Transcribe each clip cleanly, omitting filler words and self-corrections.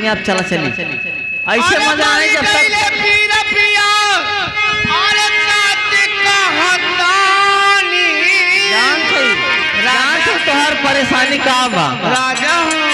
आप चला चली ऐसे मजा आए जब तक जान से तोहर परेशानी का बा राजा हूँ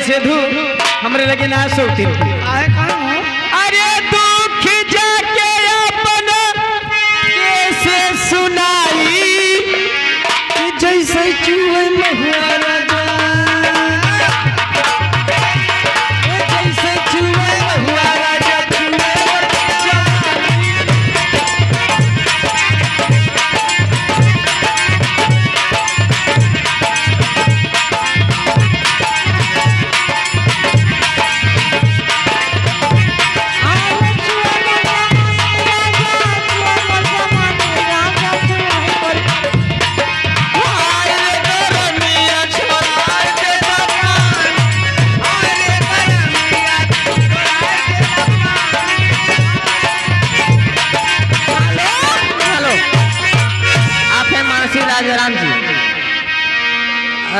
सेधु हमरे लगे ना सोती अरे दुख जाके अपन कैसे सुनाई जैसे चूहे महुआ राजा जैसे चूहे महुआ राजा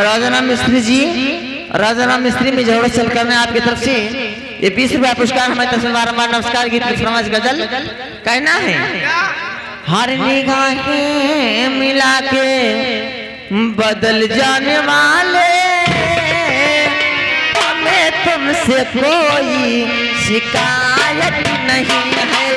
राजाराम मिस्त्री जी राजाराम मिस्त्री में जरूरत चल करने आपकी तरफ से ये 20 रुपया पुरस्कार हमें तस्वीर बारंबार नमस्कार गीत फरमाइश गजल कहना है हर निगाहें मिला के बदल जाने वाले हमें तुमसे कोई शिकायत नहीं है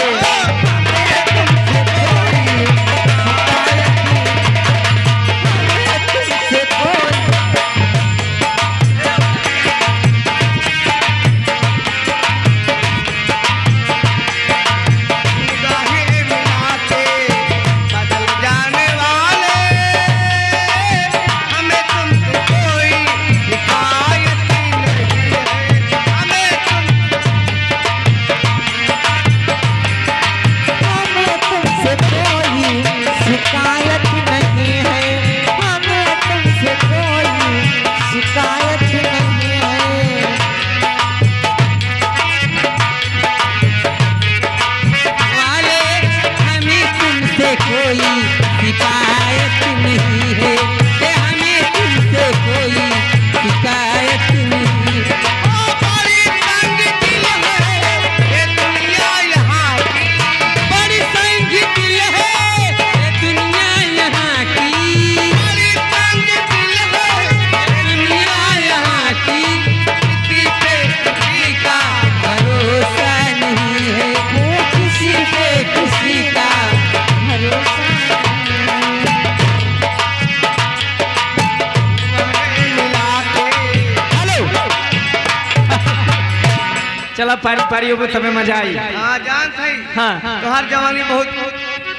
चला पारी पारी हो तबे मजा आई। हाँ जान सही। हाँ तो हर जवानी बहुत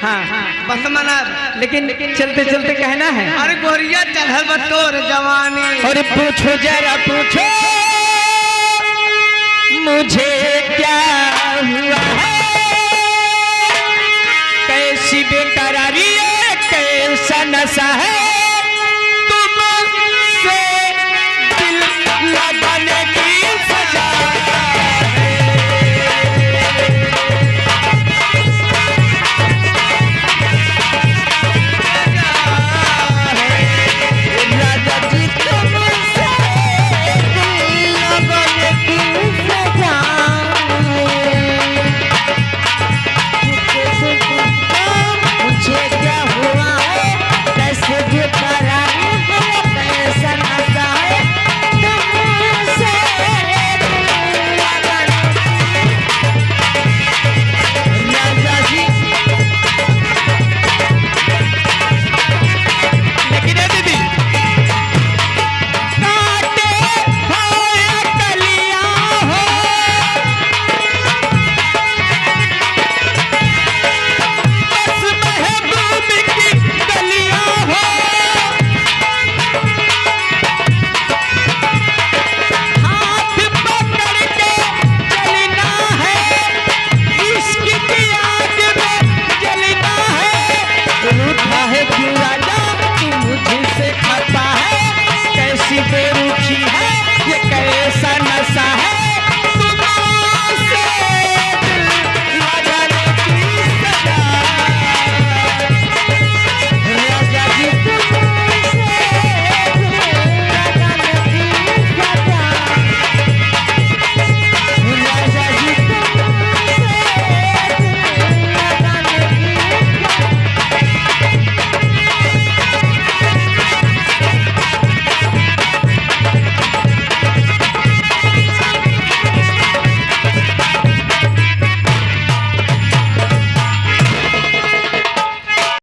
हाँ बस मना। लेकिन चलते चलते कहना है अरे गोरिया चढ़ल बतोर जवानी। और पूछो जरा पूछो मुझे क्या हुआ है, कैसी बेकरारी है, कैसा नशा है,